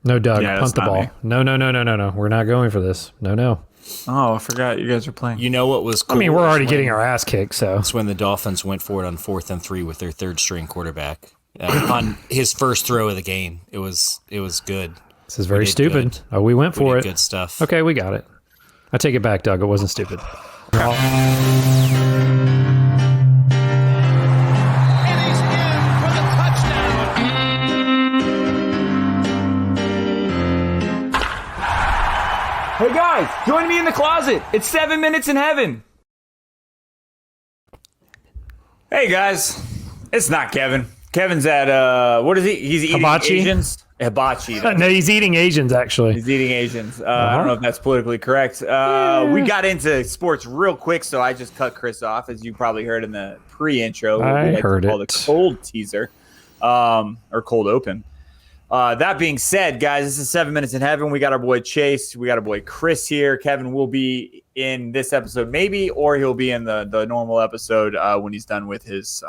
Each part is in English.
No, Doug, Yeah, punt the ball. me. No. We're not going for this. No. Oh, I forgot you guys are playing. You know what was cool? I mean, we're already getting our ass kicked, so. It's when the Dolphins went for it on 4th and 3 with their third string quarterback on his first throw of the game. It was good. This is very stupid. Good. Oh, we went for it. Good stuff. Okay, we got it. I take it back, Doug. It wasn't stupid. Hey guys, join me in the closet. It's 7 minutes in heaven. Hey guys, it's not Kevin. Kevin's at what is he? He's eating Hibachi? Asians. Hibachi. No, he's eating Asians, actually. He's eating Asians. I don't know if that's politically correct. We got into sports real quick, so I just cut Chris off, as you probably heard in the pre-intro. I heard it. The cold teaser, or cold open. That being said, guys, this is 7 minutes in heaven. We got our boy Chase. We got our boy Chris here. Kevin will be in this episode, maybe, or he'll be in the normal episode when he's done with his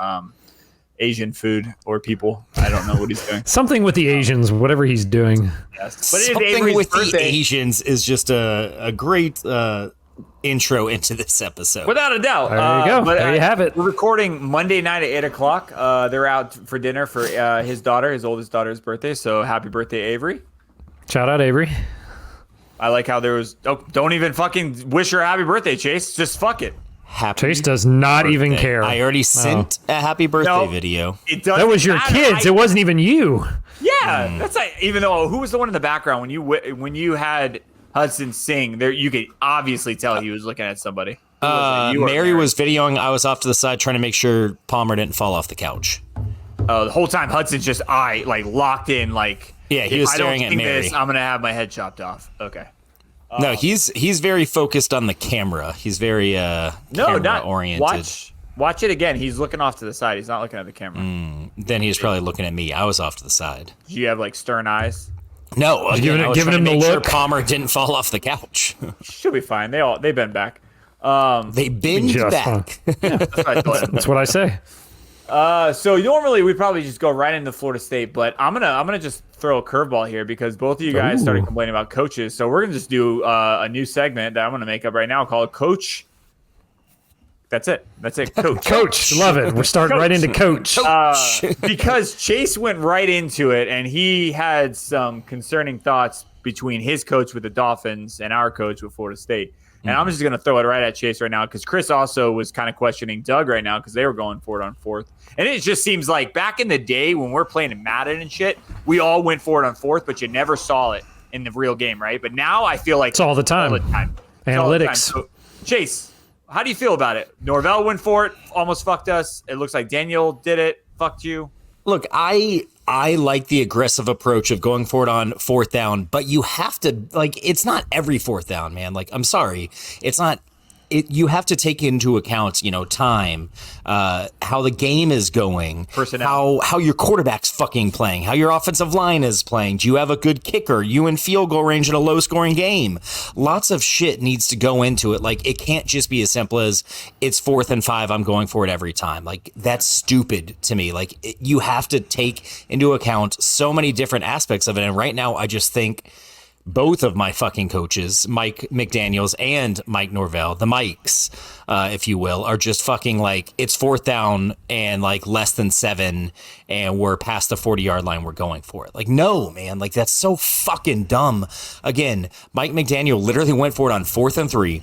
Asian food or people. I don't know what he's doing. Something with the Asians, whatever he's doing. Yes. But Something with the Asians is just a great intro into this episode. Without a doubt. There you go. There you have it. We're recording Monday night at 8 o'clock. They're out for dinner for his oldest daughter's birthday. So happy birthday, Avery. Shout out, Avery. I like how there was... Oh, don't even fucking wish her a happy birthday, Chase. Just fuck it. Chase does not even care. I already sent a happy birthday video. It doesn't That was your matter. kids. It wasn't even you. Yeah, that's like, even though, who was the one in the background when you had Hudson sing there? You could obviously tell he was looking at somebody. Mary was videoing. I was off to the side trying to make sure Palmer didn't fall off the couch. The whole time Hudson's just locked in, like, yeah, he was staring at Mary. I'm gonna have my head chopped off. Okay. No, he's very focused on the camera. He's very camera oriented. Watch it again. He's looking off to the side. He's not looking at the camera. Then he was probably looking at me. I was off to the side. Do you have like stern eyes? No, again, I was giving trying him to make the sure look. Palmer didn't fall off the couch. Should be fine. They bend back. They bend back. That's what I thought. That's what I say. So normally we probably just go right into Florida State, but I'm gonna just throw a curveball here because both of you guys started complaining about coaches. So we're gonna just do a new segment that I'm gonna make up right now called Coach. That's it. Coach. Coach, love it. We're starting right into Coach. Because Chase went right into it, and he had some concerning thoughts between his coach with the Dolphins and our coach with Florida State. And I'm just going to throw it right at Chase right now because Chris also was kind of questioning Doug right now because they were going for it on 4th. And it just seems like back in the day when we're playing in Madden and shit, we all went for it on 4th, but you never saw it in the real game, right? But now I feel like It's all the time. Analytics. So, Chase, how do you feel about it? Norvell went for it, almost fucked us. It looks like Daniel did it, fucked you. Look, I like the aggressive approach of going for it on 4th down, but you have to, like, it's not every 4th down, man. Like, I'm sorry. It's not. You have to take into account, time, how the game is going, personnel, how your quarterback's fucking playing, how your offensive line is playing. Do you have a good kicker? You in field goal range in a low scoring game? Lots of shit needs to go into it. Like, it can't just be as simple as it's 4th and 5. I'm going for it every time. Like, that's stupid to me. Like, you have to take into account so many different aspects of it. And right now, I just think both of my fucking coaches, Mike McDaniels and Mike Norvell, the Mikes, if you will, are just fucking like, it's 4th down and like less than 7 and we're past the 40-yard line. We're going for it. Like, no, man, like that's so fucking dumb. Again, Mike McDaniel literally went for it on 4th and 3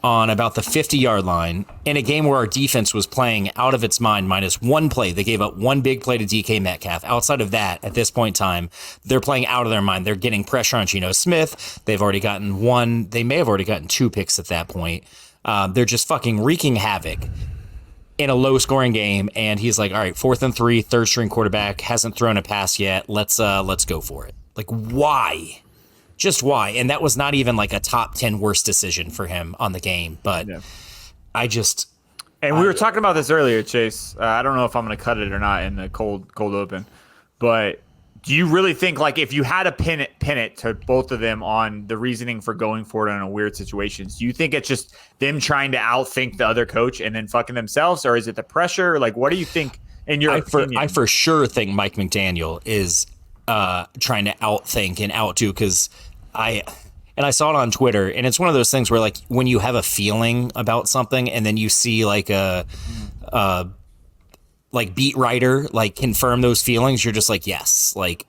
on about the 50-yard line in a game where our defense was playing out of its mind minus one play. They gave up one big play to DK Metcalf. Outside of that, at this point in time, they're playing out of their mind. They're getting pressure on Geno Smith. They've already gotten one. They may have already gotten 2 picks at that point. They're just fucking wreaking havoc in a low-scoring game. And he's like, all right, 4th and 3, third-string quarterback, hasn't thrown a pass yet. Let's go for it. Like, why? Just why? And that was not even like a top 10 worst decision for him on the game. But yeah. And we were talking about this earlier, Chase. I don't know if I'm going to cut it or not in the cold open. But do you really think, like, if you had to pin it to both of them on the reasoning for going for it in a weird situations, do you think it's just them trying to outthink the other coach and then fucking themselves? Or is it the pressure? Like, what do you think in your opinion? I for sure think Mike McDaniel is trying to outthink and outdo, because I saw it on Twitter, and it's one of those things where, like, when you have a feeling about something and then you see like a like beat writer like confirm those feelings, you're just like, yes, like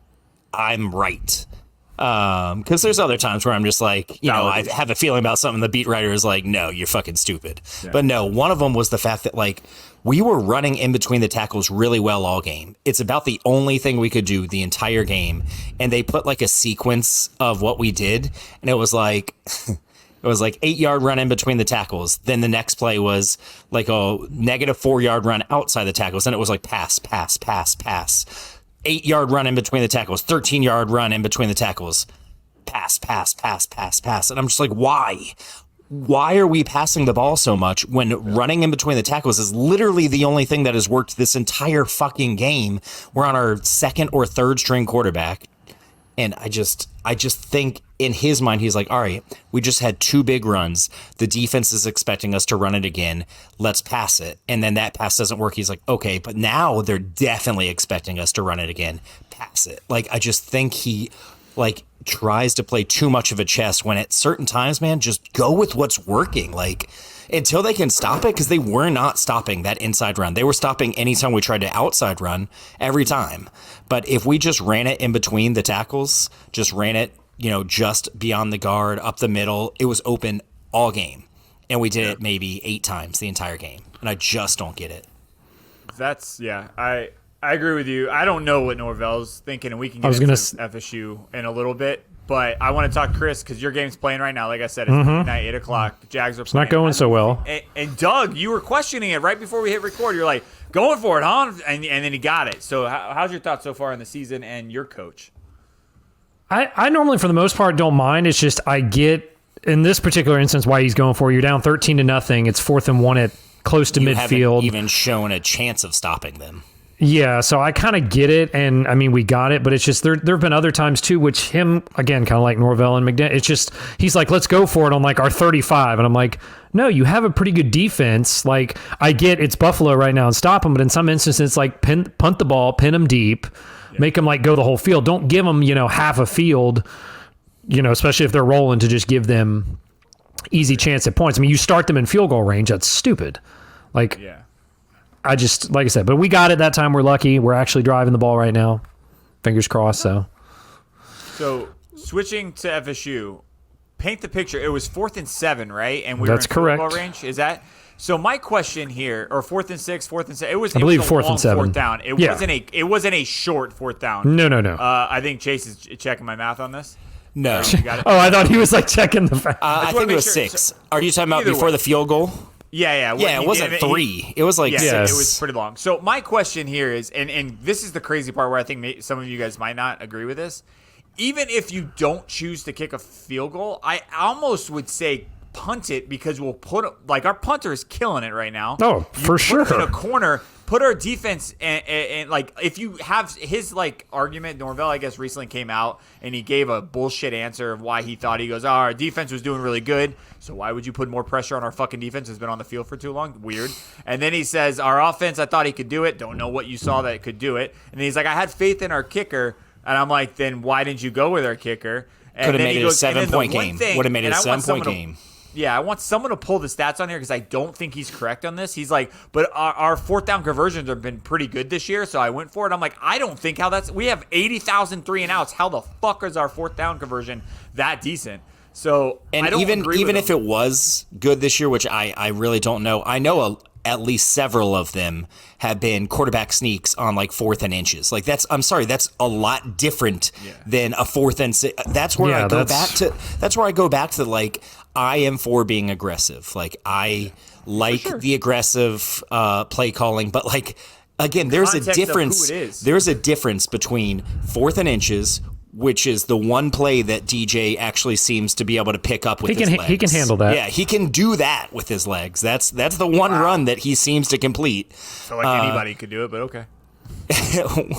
I'm right. Because there's other times where I'm just like, you know, I have a feeling about something. The beat writer is like, no, you're fucking stupid. Yeah. But no, one of them was the fact that, like, we were running in between the tackles really well all game. It's about the only thing we could do the entire game. And they put like a sequence of what we did. And it was like, 8-yard run in between the tackles. Then the next play was like a negative 4-yard run outside the tackles. Then it was like pass, pass, pass, pass. 8-yard run in between the tackles, 13-yard run in between the tackles, pass, pass, pass, pass, pass. And I'm just like, why? Why are we passing the ball so much when running in between the tackles is literally the only thing that has worked this entire fucking game? We're on our second or third string quarterback. And I just think in his mind, he's like, all right, we just had 2 big runs. The defense is expecting us to run it again. Let's pass it. And then that pass doesn't work. He's like, okay, but now they're definitely expecting us to run it again. Pass it. Like, I just think he like tries to play too much of a chess when at certain times, man, just go with what's working. Like, until they can stop it, because they were not stopping that inside run. They were stopping anytime we tried to outside run every time. But if we just ran it in between the tackles, just ran it, you know, just beyond the guard, up the middle, it was open all game. And we did it maybe 8 times the entire game. And I just don't get it. I agree with you. I don't know what Norvell's thinking, and we can get into FSU in a little bit. But I want to talk, Chris, because your game's playing right now. Like I said, it's midnight, 8 o'clock. The Jags are playing. It's not going so well. And Doug, you were questioning it right before we hit record. You're like, going for it, huh? And then he got it. So how's your thoughts so far in the season and your coach? I normally, for the most part, don't mind. It's just I get, in this particular instance, why he's going for it. You're down 13-0. It's 4th and 1 at close to midfield. Haven't even shown a chance of stopping them. Yeah, so I kind of get it, and I mean, we got it, but it's just there have been other times too, which him, again, kind of like Norvell and McDaniel, it's just, he's like, let's go for it on like our 35, and I'm like, no, you have a pretty good defense. Like, I get it's Buffalo right now and stop them, but in some instances, it's like punt the ball, pin them deep, make them like go the whole field. Don't give them, you know, half a field, you know, especially if they're rolling, to just give them easy chance at points. I mean, you start them in field goal range, that's stupid. Like, yeah. I just, like I said, but we got it that time. We're lucky. We're actually driving the ball right now. Fingers crossed. So switching to FSU, paint the picture. It was 4th and 7, right? And we That's were in correct. field goal range. Is that? So my question here, or 4th and 6, 4th and 7. It was, I believe it was a 4th long and 7. 4th down. It wasn't a short 4th down. No. I think Chase is checking my math on this. No. Oh, I thought he was like checking the fact. I think it was 6. Are you talking about before the field goal? Yeah. Yeah, it wasn't 3. It was like 6. It was pretty long. So my question here is, and this is the crazy part where I think some of you guys might not agree with this. Even if you don't choose to kick a field goal, I almost would say punt it, because we'll put, like, our punter is killing it right now. Oh, for sure. Put it in a corner, put our defense, and like, if you have his, like, argument, Norvell, I guess, recently came out and he gave a bullshit answer of why he thought, he goes, our defense was doing really good, so why would you put more pressure on our fucking defense? It's been on the field for too long. Weird. And then he says, our offense, I thought he could do it. Don't know what you saw that could do it. And then he's like, I had faith in our kicker. And I'm like, then why didn't you go with our kicker? And could have made it a 7-point game. Would have made it a 7-point game. Yeah, I want someone to pull the stats on here, because I don't think he's correct on this. He's like, but our 4th down conversions have been pretty good this year, so I went for it. I'm like, I don't think how that's – we have 80,000 3 and outs. How the fuck is our 4th down conversion that decent? So and I don't agree even with if it was good this year, which I really don't know, I know at least several of them have been quarterback sneaks on like 4th and inches. Like, that's a lot different than a 4th and 6. That's where I go back to like, I am for being aggressive. Like, I like the aggressive play calling, but like, again, there's a difference. There's a difference between 4th and inches, which is the one play that DJ actually seems to be able to pick up with his legs. He can handle that. Yeah, he can do that with his legs. That's the one run that he seems to complete. So like anybody could do it, but okay.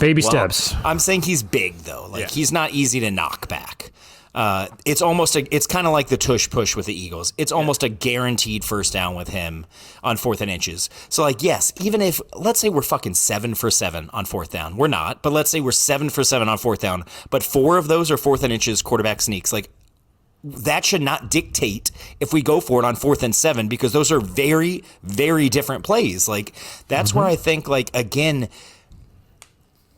Baby steps. I'm saying he's big, though. Like, he's not easy to knock back. It's kind of like the tush push with the Eagles. It's almost a guaranteed first down with him on 4th and inches. So like, yes, even if, let's say we're fucking 7 for 7 on 4th down, we're not, but let's say we're 7 for 7 on 4th down, but 4 of those are 4th and inches quarterback sneaks. Like, that should not dictate if we go for it on 4th and 7, because those are very, very different plays. Like, that's where I think, like, again,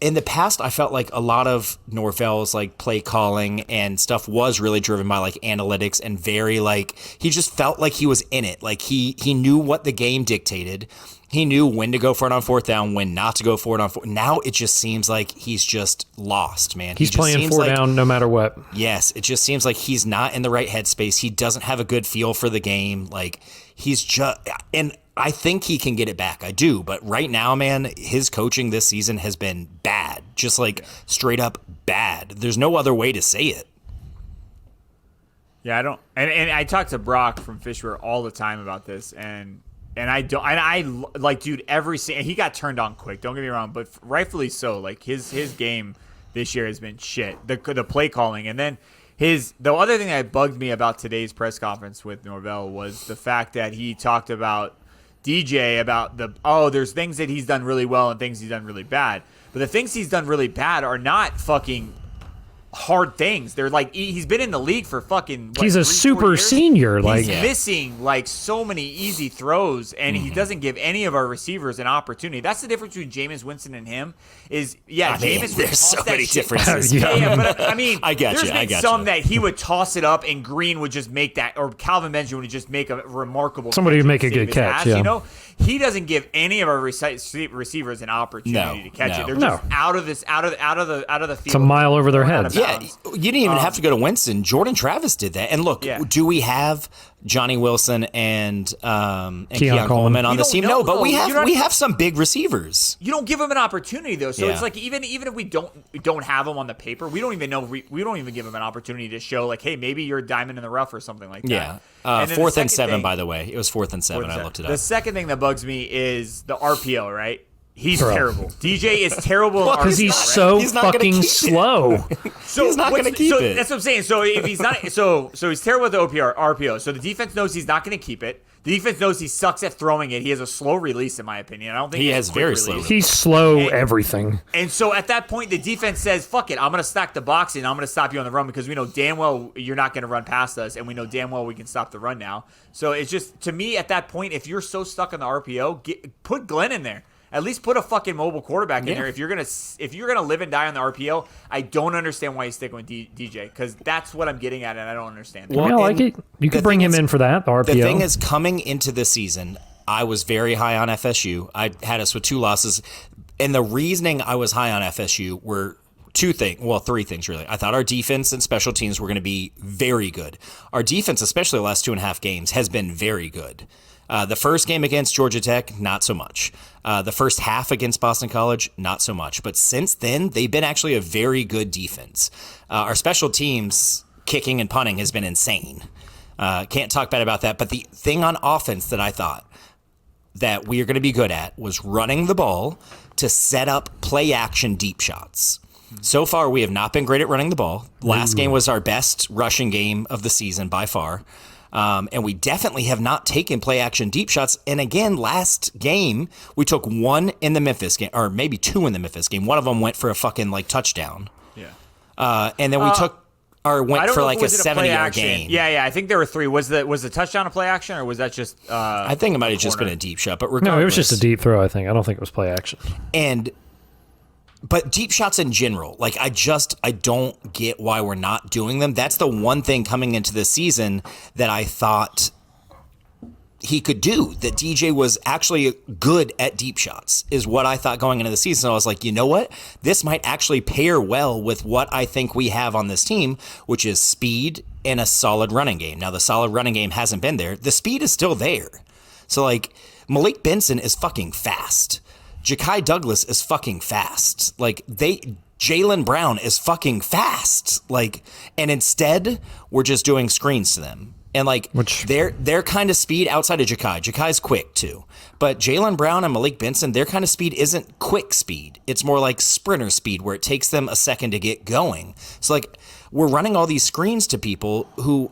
in the past, I felt like a lot of Norvell's like play calling and stuff was really driven by like analytics and very like, he just felt like he was in it. Like he knew what the game dictated. He knew when to go for it on 4th down, when not to go for it on 4th. Now it just seems like he's just lost, man. He's playing 4 down no matter what. Yes, it just seems like he's not in the right headspace. He doesn't have a good feel for the game. Like he's just, and I think he can get it back. I do. But right now, man, his coaching this season has been bad. Just like straight up bad. There's no other way to say it. Yeah, I don't. And I talk to Brock from Fishware all the time about this. And I don't. And I like, dude, he got turned on quick. Don't get me wrong. But rightfully so. Like his game this year has been shit. The play calling. And then the other thing that bugged me about today's press conference with Norvell was the fact that he talked about DJ about there's things that he's done really well and things he's done really bad. But the things he's done really bad are not fucking hard things. They're like, he's been in the league for fucking he's a super senior. Like he's missing like so many easy throws, and he doesn't give any of our receivers an opportunity. That's the difference between Jameis Winston and him. Jameis would there's toss so that many shit. differences. But I mean, I got there's you. been some that he would toss it up, and Green would just make that, or Calvin Benjamin would just make a remarkable. Somebody would make a good catch. You know, he doesn't give any of our receivers an opportunity to catch it. They're just out of the field. It's a mile over their heads. Yeah, you didn't even have to go to Winston. Jordan Travis did that. And look, do we have Johnny Wilson and Keon Coleman on this team? No, but we have some big receivers. You don't give them an opportunity though. So it's like even if we don't have them on the paper, we don't even know. We don't even give them an opportunity to show like, hey, maybe you're a diamond in the rough or something like that. Yeah. 4th and 7, by the way. It was 4th and 7. I looked it up. The second thing that bugs me is the RPO, right? He's terrible. DJ is terrible because he's so fucking slow. So he's not going to keep it. That's what I'm saying. So if he's not, so he's terrible with the RPO. So the defense knows he's not going to keep it. The defense knows he sucks at throwing it. He has a slow release, in my opinion. I don't think he has very slow. He's slow everything. And so at that point, the defense says, "Fuck it, I'm going to stack the box and I'm going to stop you on the run because we know damn well you're not going to run past us, and we know damn well we can stop the run now." So it's just, to me, at that point, if you're so stuck on the RPO, put Glenn in there. At least put a fucking mobile quarterback in there. If you're gonna live and die on the RPO, I don't understand why you stick with DJ, because that's what I'm getting at, and I don't understand. Well, I like it. You could bring him in for that, the RPO. The thing is, coming into the season, I was very high on FSU. I had us with 2 losses, and the reasoning I was high on FSU were three things really. I thought our defense and special teams were going to be very good. Our defense, especially the last 2.5 games, has been very good. The first game against Georgia Tech, not so much. The first half against Boston College, not so much. But since then, they've been actually a very good defense. Our special teams, kicking and punting, has been insane. Can't talk bad about that. But the thing on offense that I thought that we are going to be good at was running the ball to set up play action deep shots. So far, we have not been great at running the ball. Last game was our best rushing game of the season by far. And we definitely have not taken play action deep shots. And again, last game, we took 1 in the Memphis game, or maybe 2 in the Memphis game. One of them went for a fucking touchdown. Yeah. And then we went for like a 70-yard gain. Yeah. I think there were 3. Was the touchdown a play action, or was that just? I think it might have just been a deep shot, but regardless, no, it was just a deep throw. I think. I don't think it was play action. But deep shots in general, I don't get why we're not doing them. That's the one thing coming into the season that I thought he could do, that DJ was actually good at deep shots, is what I thought going into the season. I was like, you know what? This might actually pair well with what I think we have on this team, which is speed and a solid running game. Now, the solid running game hasn't been there. The speed is still there. So, Malik Benson is fucking fast. Ja'Kai Douglas is fucking fast. Jaylen Brown is fucking fast. And instead, we're just doing screens to them. And their kind of speed outside of Ja'Kai. Ja'Kai's quick too. But Jaylen Brown and Malik Benson, their kind of speed isn't quick speed. It's more like sprinter speed, where it takes them a second to get going. So we're running all these screens to people who,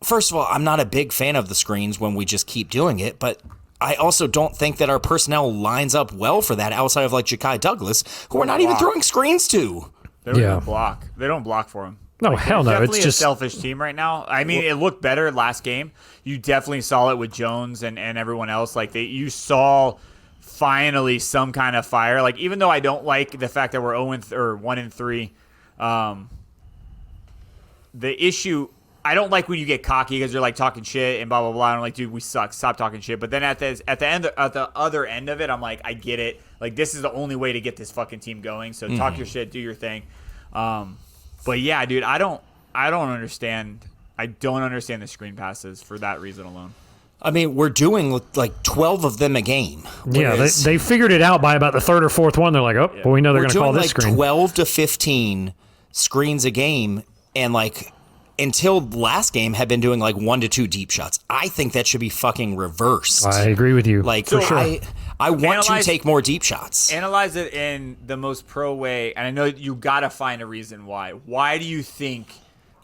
first of all, I'm not a big fan of the screens when we just keep doing it, but I also don't think that our personnel lines up well for that outside of like Ja'Kai Douglas, who we're not even throwing screens to. They don't even block. They don't block for him. No, hell no. Definitely It's just a selfish team right now. I mean, it looked better last game. You definitely saw it with Jones and everyone else. Like you saw finally some kind of fire. Like even though I don't like the fact that we're 1-3, the issue. I don't like when you get cocky because you're like talking shit and blah blah blah. I'm like, dude, we suck. Stop talking shit. But then at the other end of it, I'm like, I get it. Like this is the only way to get this fucking team going. So talk your shit, do your thing. But yeah, dude, I don't understand. I don't understand the screen passes for that reason alone. I mean, we're doing like 12 of them a game. Yeah, they figured it out by about the third or fourth one. They're like, oh, well, we know they're going to call this like screen. 12 to 15 screens a game, and like until last game had been doing like 1 to 2 deep shots. I think that should be fucking reversed. I agree with you. Like, for sure. I want to take more deep shots. Analyze it in the most pro way, and I know you got to find a reason why. Why do you think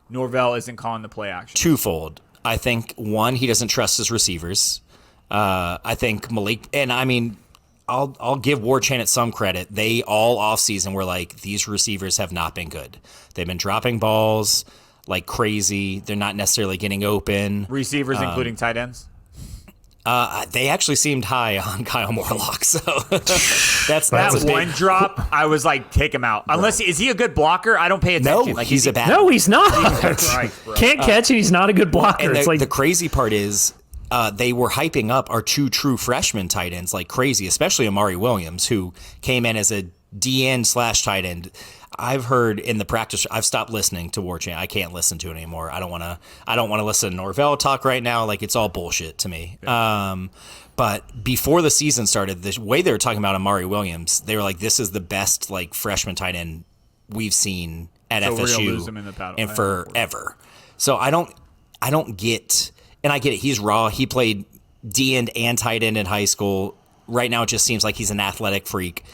Norvell isn't calling the play action? Twofold. I think, one, he doesn't trust his receivers. I think Malik, and I mean, I'll give War Chant some credit. They all offseason were like, these receivers have not been good. They've been dropping balls like crazy. They're not necessarily getting open. Receivers, including tight ends? They actually seemed high on Kyle Morlock, so that's that one drop. I was like, take him out. Unless is he a good blocker? I don't pay attention. No, like, he's a bad. No, he's not. Christ, bro. Can't catch, and he's not a good blocker. And It's like the crazy part is they were hyping up our 2 true freshman tight ends like crazy, especially Amari Williams, who came in as a DN/tight end. I've heard in the practice. I've stopped listening to War Chant. I can't listen to it anymore. I don't want to listen to Norvell talk right now. Like it's all bullshit to me. But before the season started, the way they were talking about Amari Williams, they were like, "This is the best like freshman tight end we've seen at So we're gonna lose FSU him in the paddle. and forever." So I don't get, and I get it. He's raw. He played D end and tight end in high school. Right now, it just seems like he's an athletic freak.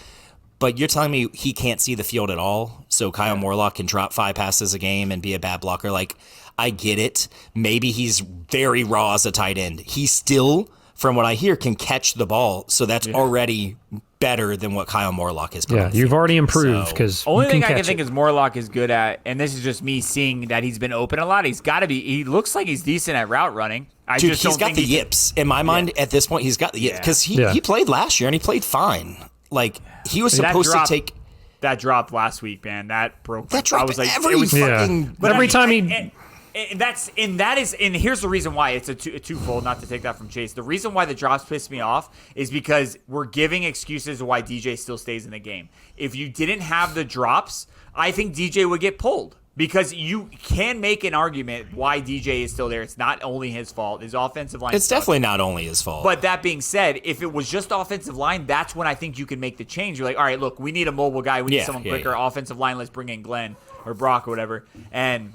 But you're telling me he can't see the field at all, so Kyle Morlock can drop 5 passes a game and be a bad blocker? Like, I get it. Maybe he's very raw as a tight end. He still, from what I hear, can catch the ball, so that's already better than what Kyle Morlock has put on the you've field. already improved because only thing I can think is Morlock is good at, and this is just me seeing that he's been open a lot. He's got to be. He looks like he's decent at route running. Dude, he's got the yips. In my mind, at this point, he's got the yips because he played last year and he played fine. Like he was supposed to take that drop last week, man. That broke. That drop. I was like, every fucking. But every time he. And here's the reason why it's a twofold. Not to take that from Chase. The reason why the drops piss me off is because we're giving excuses why DJ still stays in the game. If you didn't have the drops, I think DJ would get pulled. Because you can make an argument why DJ is still there. It's not only his fault. His offensive line. It's definitely not only his fault. But that being said, if it was just offensive line, that's when I think you can make the change. You're like, all right, look, we need a mobile guy. We need someone quicker. Offensive line, let's bring in Glenn or Brock or whatever. And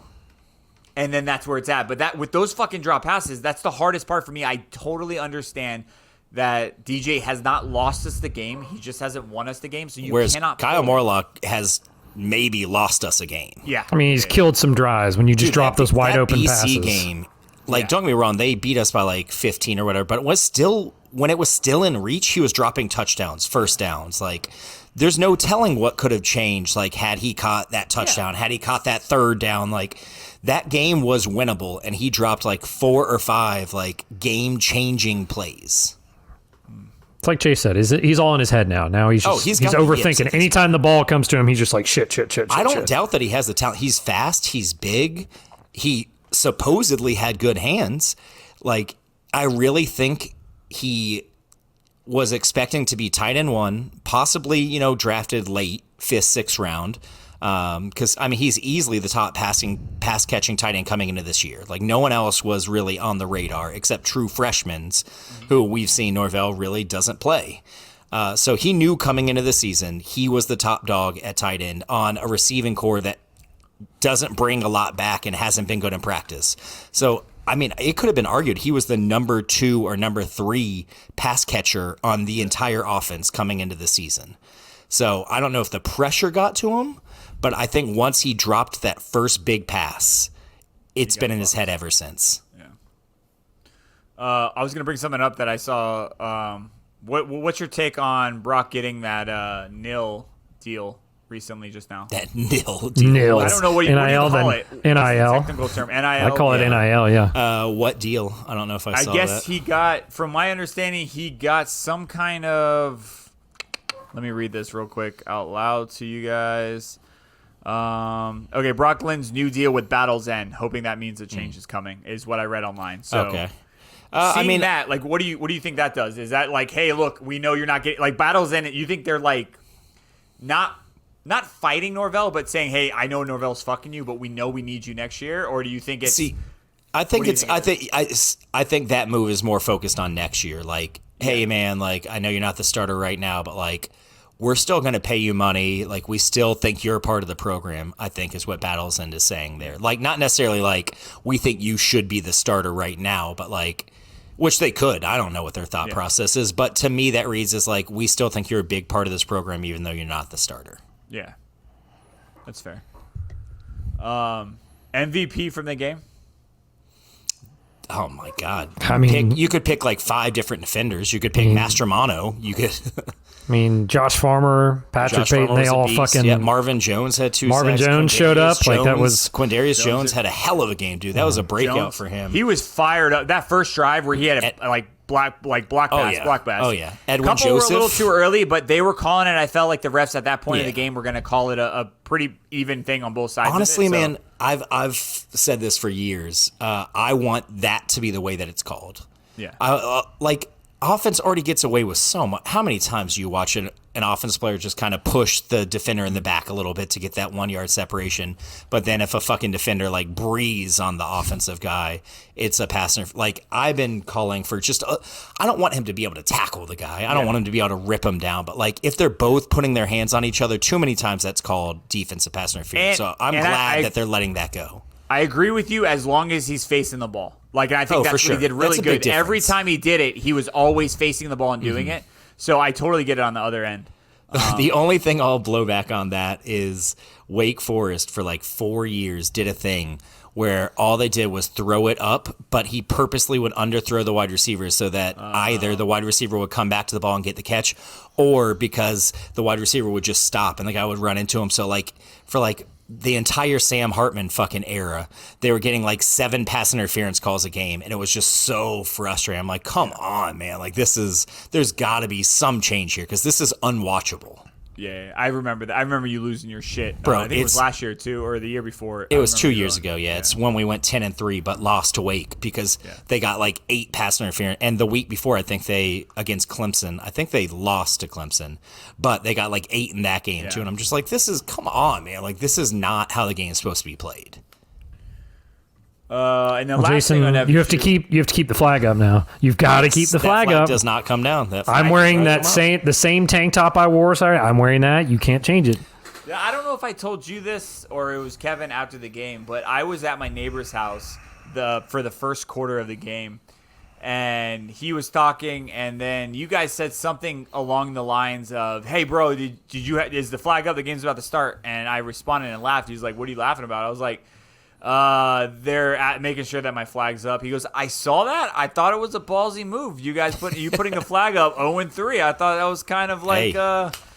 then that's where it's at. But that with those fucking drop passes, that's the hardest part for me. I totally understand that DJ has not lost us the game. He just hasn't won us the game. So you cannot. Kyle Morlock has maybe lost us a game. Yeah. I mean, he's killed some drives when you just drop those wide open BC passes. Game, like, don't get me wrong, they beat us by like 15 or whatever, but it was still, when it was still in reach, he was dropping touchdowns, first downs. Like, there's no telling what could have changed. Like, had he caught that touchdown, had he caught that third down, like, that game was winnable, and he dropped like 4 or 5 like game-changing plays. It's like Chase said, he's all in his head now. Now he's just, he's overthinking. Anytime the ball comes to him, he's just like, shit. I don't doubt that he has the talent. He's fast. He's big. He supposedly had good hands. Like, I really think he was expecting to be tight end 1, possibly, drafted late, 5th, 6th round. Because, I mean, he's easily the top pass catching tight end coming into this year. Like, no one else was really on the radar except true freshmen who we've seen Norvell really doesn't play. So he knew coming into the season he was the top dog at tight end on a receiving core that doesn't bring a lot back and hasn't been good in practice. So, I mean, it could have been argued he was the number 2 or number 3 pass catcher on the entire offense coming into the season. So I don't know if the pressure got to him, But I think once he dropped that first big pass, it's been in his head ever since. Yeah. I was gonna bring something up that I saw. What's your take on Brock getting that nil deal recently just now? That nil. Nil. I don't know what do you call it. NIL. Technical term. NIL. I call it NIL. Yeah. What deal? I don't know if I saw that. I guess he got, from my understanding, he got some kind of. Let me read this real quick out loud to you guys. Okay, Brock Lynn's new deal with Battle's End, hoping that means a change is coming, is what I read online. So, okay. Seeing that, like, what do you think that does? Is that like, hey, look, we know you're not getting, like, Battle's End? You think they're like not fighting Norvell, but saying, hey, I know Norvell's fucking you, but we know we need you next year? Or do you think it's? See, I think I think that move is more focused on next year. Like, hey, man, like, I know you're not the starter right now, but like, we're still going to pay you money. Like, we still think you're a part of the program, I think is what Battle's End is saying there. Like, not necessarily like we think you should be the starter right now, but like, which they could. I don't know what their thought process is. But to me, that reads as like, we still think you're a big part of this program, even though you're not the starter. Yeah, that's fair. MVP from the game? Oh, my God. I mean, you could pick like 5 different defenders. You could pick Mastromano. You could... I mean, Josh Farmer, Patrick Payton, they all fucking. Yeah, Marvin Jones had 2 Marvin sacks. Jones showed up. Like, that was. Quindarius Jones had a hell of a game, dude. That was a breakout for him. He was fired up. That first drive where he had a block pass. Oh, yeah. Edwin Couple Joseph. were a little too early, but they were calling it. I felt like the refs at that point of the game were going to call it a pretty even thing on both sides. Honestly, of it, man, I've said this for years. I want that to be the way that it's called. Yeah. Like, offense already gets away with so much. How many times do you watch an offense player just kind of push the defender in the back a little bit to get that 1 yard separation? But then if a fucking defender like breathes on the offensive guy, it's a pass. Like, I've been calling for just, I don't want him to be able to tackle the guy. I don't want him to be able to rip him down. But like, if they're both putting their hands on each other, too many times that's called defensive pass interference. So I'm glad that they're letting that go. I agree with you as long as he's facing the ball. Like, and I think that's what he did really good. Every time he did it, he was always facing the ball and doing it. So I totally get it on the other end. The only thing I'll blow back on that is Wake Forest for like 4 years did a thing where all they did was throw it up, but he purposely would underthrow the wide receivers so that either the wide receiver would come back to the ball and get the catch, or because the wide receiver would just stop and the guy would run into him. So like for like the entire Sam Hartman fucking era, they were getting like 7 pass interference calls a game, and it was just so frustrating. I'm like, come on, man. Like, there's got to be some change here because this is unwatchable. Yeah, I remember that. I remember you losing your shit. Bro, I think it was last year too, or the year before. It was 2 years ago. Yeah, it's when we went 10-3, but lost to Wake because they got like 8 pass interference. And the week before, I think against Clemson, I think they lost to Clemson, but they got like 8 in that game too. And I'm just like, come on, man. Like, this is not how the game is supposed to be played. And then Jason, you have to keep the flag up now. You've got to keep the flag up. Does not come down. I'm wearing the same tank top I wore. Sorry, I'm wearing that. You can't change it. I don't know if I told you this or it was Kevin after the game, but I was at my neighbor's house for the first quarter of the game, and he was talking, and then you guys said something along the lines of, "Hey, bro, is the flag up? The game's about to start." And I responded and laughed. He's like, "What are you laughing about?" I was like, they're making sure that my flag's up. He goes, I saw that. I thought it was a ballsy move. You guys putting the flag up 0-3. I thought that was kind of like,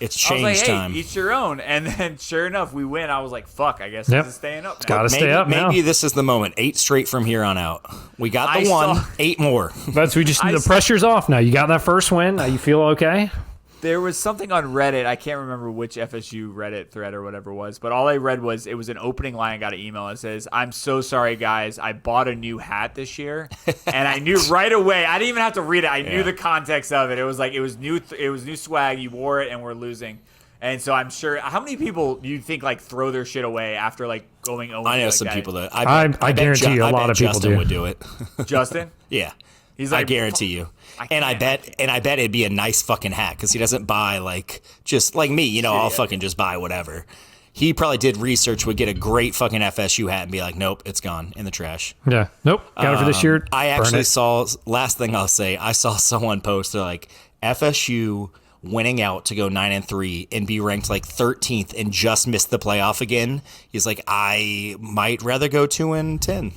it's change time. Hey, each your own. And then sure enough, we win. I was like, fuck, I guess this is staying up now. Got to stay up now. Maybe this is the moment. 8 straight from here on out. We got the 8 more. The pressure's off now. You got that first win. Now you feel okay? There was something on Reddit. I can't remember which FSU Reddit thread or whatever it was, but all I read was it was an opening line. I got an email that says, "I'm so sorry, guys. I bought a new hat this year," and I knew right away. I didn't even have to read it. I knew the context of it. It was like it was new swag. You wore it, and we're losing. And so I'm sure. How many people do you think like throw their shit away after like going 0? I know some people that. I guarantee you, a lot of people Justin would do it. Justin? Yeah. He's like, I guarantee you. I bet it'd be a nice fucking hat because he doesn't buy like just like me, I'll fucking just buy whatever. He probably did research, would get a great fucking FSU hat and be like, nope, it's gone in the trash. Yeah. Nope. Got it for this year. I actually saw, last thing I'll say, I saw someone post, they're like, FSU winning out to go 9-3 and be ranked like 13th and just miss the playoff again. He's like, I might rather go 2-10.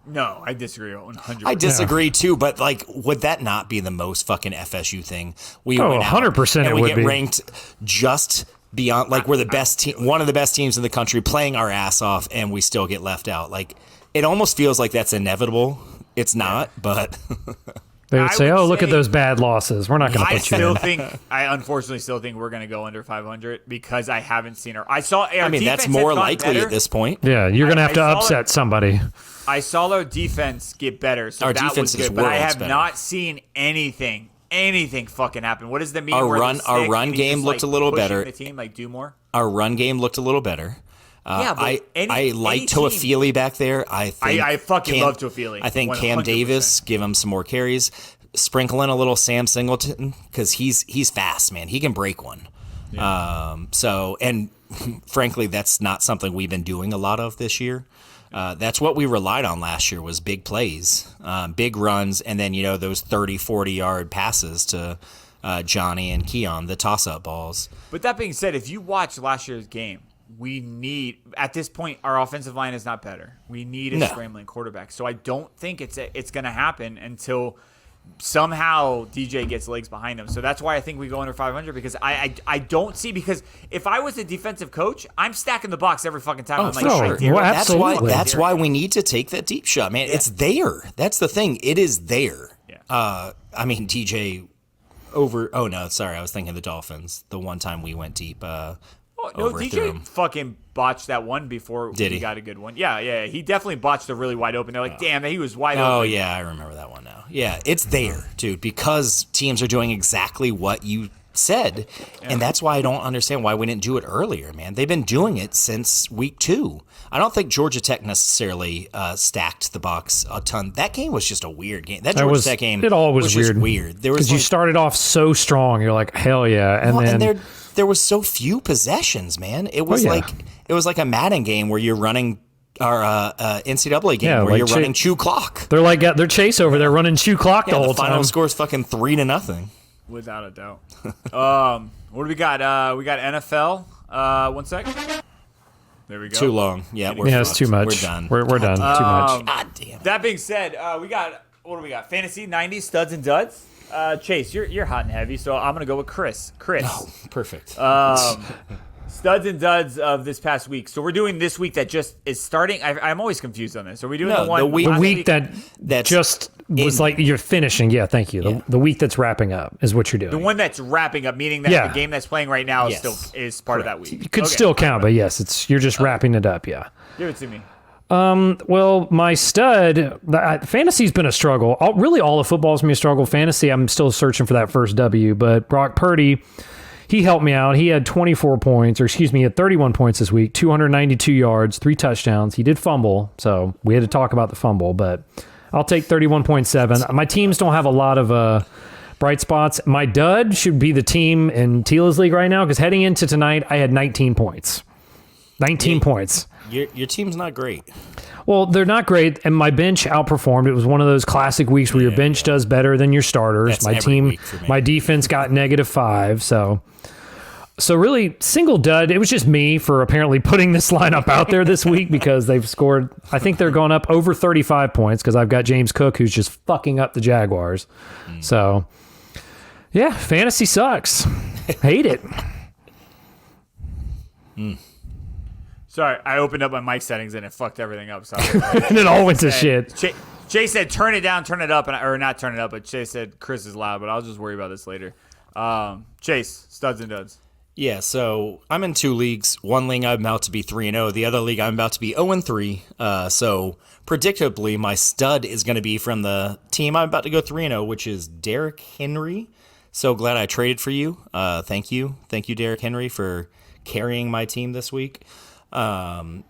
No, I disagree 100%. I disagree too, but like, would that not be the most fucking FSU thing? We 100% and it we would get be. ranked just beyond, like we're the best team, one of the best teams in the country, playing our ass off, and we still get left out. Like, it almost feels like that's inevitable. It's not, but They would I say, would "Oh, look at say- those bad losses. We're not going to I put you still in." think, I unfortunately still think we're going to go under 500 because I haven't seen her. I saw. I mean, that's more likely at this point. Yeah, you're going to have to I saw upset somebody. I saw our defense get better, so Our that defense was is good. But I worlds have better. not seen anything fucking happen. What does the mean? Our where run- they're our sick run and he's game just, looked like, a little pushing better. The team like do more. Our run game looked a little better. Yeah, but I like any Toafili back there. I think I fucking love Toafili. I think Cam 100%. Davis, give him some more carries. Sprinkle in a little Sam Singleton because he's fast, man. He can break one. So, and frankly, that's not something we've been doing a lot of this year. That's what we relied on last year was big plays, big runs, and then, those 30, 40-yard passes to Johnny and Keon, the toss-up balls. But that being said, if you watch last year's game, we need, at this point, our offensive line is not better. We need a scrambling quarterback. So I don't think it's going to happen until somehow DJ gets legs behind him. So that's why I think we go under 500 because I don't see, because if I was a defensive coach, I'm stacking the box every fucking time. I'm like, sure. right there. Well, That's why. absolutely. That's why we need to take that deep shot, man. It's there. That's the thing. It is there. Yeah. I mean, DJ over. Oh no, sorry. I was thinking the Dolphins. The one time we went deep. Oh, no, overthrew DJ him. fucking botched that one before Did he? got a good one. Yeah. He definitely botched a really wide open. They're like, damn, he was wide Oh open. yeah, I remember that one now. Yeah, it's there, dude, because teams are doing exactly what you said, and that's why I don't understand why we didn't do it earlier, man. They've been doing it since week 2. I don't think Georgia Tech necessarily stacked the box a ton. That game was just a weird game. That Georgia Tech game, it all was just weird. weird. There was Because you started off so strong. You're like, hell yeah. And then there was so few possessions, man. It was like a Madden game where you're running, or NCAA game where like you're running chew clock. they're like, got their Chase over there running chew clock the Yeah, whole the final time. score is fucking 3-0. Without a doubt. What do we got? We got NFL. 1 sec. There we go. Too long. Yeah, It's too much. We're done. We're done. Too much. God damn. That being said, what do we got? Fantasy 90s studs and duds. Chase, you're hot and heavy, so I'm gonna go with Chris. Oh, perfect. Studs and duds of this past week. So we're doing this week that just is starting. I'm always confused on this. Are we doing No, the one the week- The last week that just was like you're finishing. Yeah, thank you. The week that's wrapping up is what you're doing. the one that's wrapping up, meaning that the game that's playing right now is Yes. still is part of that week. it could Okay. still count, but yes, you're just wrapping it up. Yeah. Give it to me. Well, my stud, fantasy's been a struggle. Really, all of football's been a struggle. Fantasy, I'm still searching for that first W, but Brock Purdy, he helped me out. He had 24 points, he had 31 points this week, 292 yards, 3 touchdowns. He did fumble, so we had to talk about the fumble, but I'll take 31.7. My teams don't have a lot of bright spots. My dud should be the team in Tila's league right now, because heading into tonight, I had 19 points. 19 points. Your team's not great. Well, they're not great, and my bench outperformed. It was one of those classic weeks where your bench does better than your starters. That's My every team, week for me. my defense got -5, so really single dud. It was just me for apparently putting this lineup out there this week because they've scored. I think they're going up over 35 points because I've got James Cook who's just fucking up the Jaguars. So yeah, fantasy sucks. Hate it. Sorry, I opened up my mic settings and it fucked everything up. So And it all went to shit. Chase said, "Turn it down, turn it up," or not turn it up. But Chase said, "Chris is loud," but I'll just worry about this later. Chase, studs and duds. Yeah, so I'm in 2 leagues. One league I'm about to be 3-0. The other league I'm about to be 0-3. So predictably, my stud is going to be from the team I'm about to go 3-0, which is Derrick Henry. So glad I traded for you. Thank you, Derrick Henry, for carrying my team this week. And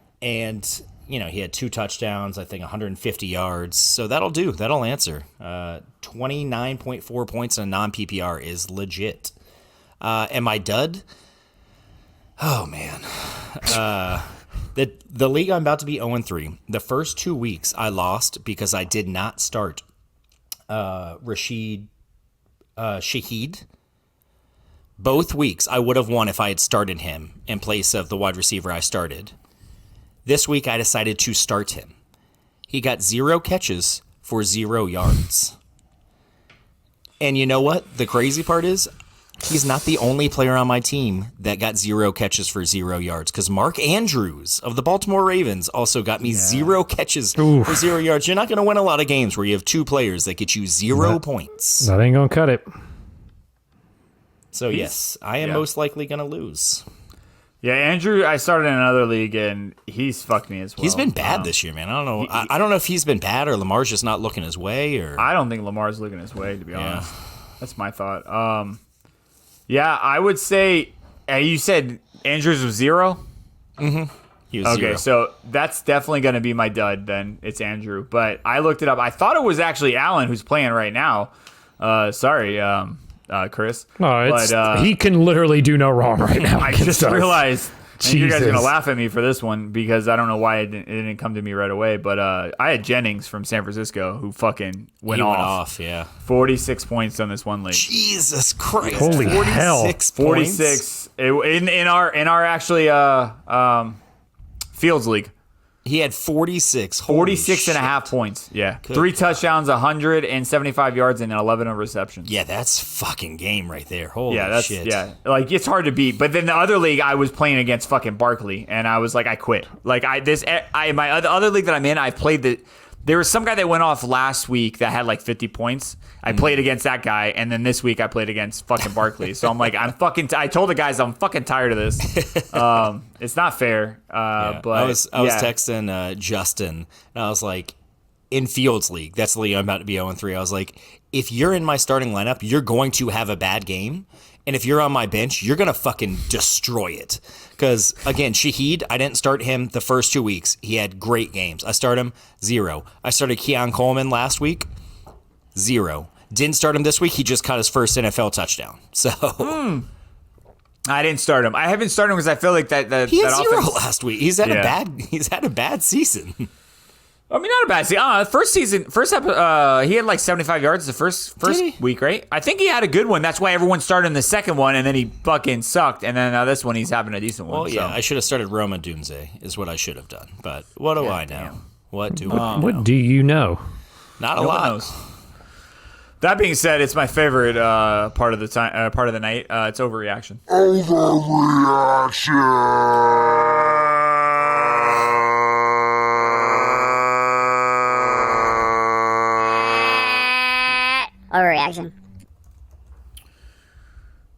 he had 2 touchdowns, I think 150 yards. So that'll do. That'll answer. 29.4 points in a non-PPR is legit. And my dud? Oh, man. The league I'm about to be 0-3. The first 2 weeks I lost because I did not start Shaheed. Both weeks, I would have won if I had started him in place of the wide receiver I started. This week, I decided to start him. He got 0 catches for 0 yards. And you know what? The crazy part is, he's not the only player on my team that got 0 catches for 0 yards, because Mark Andrews of the Baltimore Ravens also got me 0 catches for 0 yards. You're not going to win a lot of games where you have 2 players that get you 0 points. That ain't going to cut it. So, yes, I am most likely going to lose. Yeah, Andrew, I started in another league, and he's fucked me as well. He's been bad this year, man. I don't know. I don't know if he's been bad or Lamar's just not looking his way. Or I don't think Lamar's looking his way, to be honest. That's my thought. Yeah, I would say you said Andrews was 0? Mm-hmm. He was 0. So that's definitely going to be my dud then. It's Andrew. But I looked it up. I thought it was actually Allen who's playing right now. Sorry, Chris. No, he can literally do no wrong right now. I just realized you guys are going to laugh at me for this one because I don't know why it didn't come to me right away. But I had Jennings from San Francisco who fucking went off. Yeah. 46 points on this one league. Jesus Christ. Holy hell. 46 in our actually Fields league. He had 46. 46 and a half points. Yeah. 3 touchdowns, 175 yards, and 11 receptions. Yeah, that's fucking game right there. Holy shit. Yeah. Like, it's hard to beat. But then the other league, I was playing against fucking Barkley, and I was like, I quit. Like, my other league that I'm in, I played there was some guy that went off last week that had like 50 points. I played against that guy, and then this week I played against fucking Barkley. So I'm like, I told the guys I'm fucking tired of this. It's not fair. But I was texting Justin, and I was like, in Fields League, that's the league I'm about to be 0-3. I was like, if you're in my starting lineup, you're going to have a bad game. And if you're on my bench, you're going to fucking destroy it. Because, again, Shaheed, I didn't start him the first 2 weeks. He had great games. I started him 0. I started Keon Coleman last week, 0. Didn't start him this week. He just caught his first NFL touchdown. So I didn't start him. I haven't started him because I feel like that he had that 0 offense, last week. He's had a bad season. I mean, not a bad season. He had like 75 yards the first week, right? I think he had a good one. That's why everyone started in the second one, and then he fucking sucked. And then this one, he's having a decent one. Well, yeah, I should have started Roma Dunze, is what I should have done. But what do I know? Damn. What do I know? What do you know? Not a lot. Knows. That being said, it's my favorite part of the night. It's overreaction. Overreaction.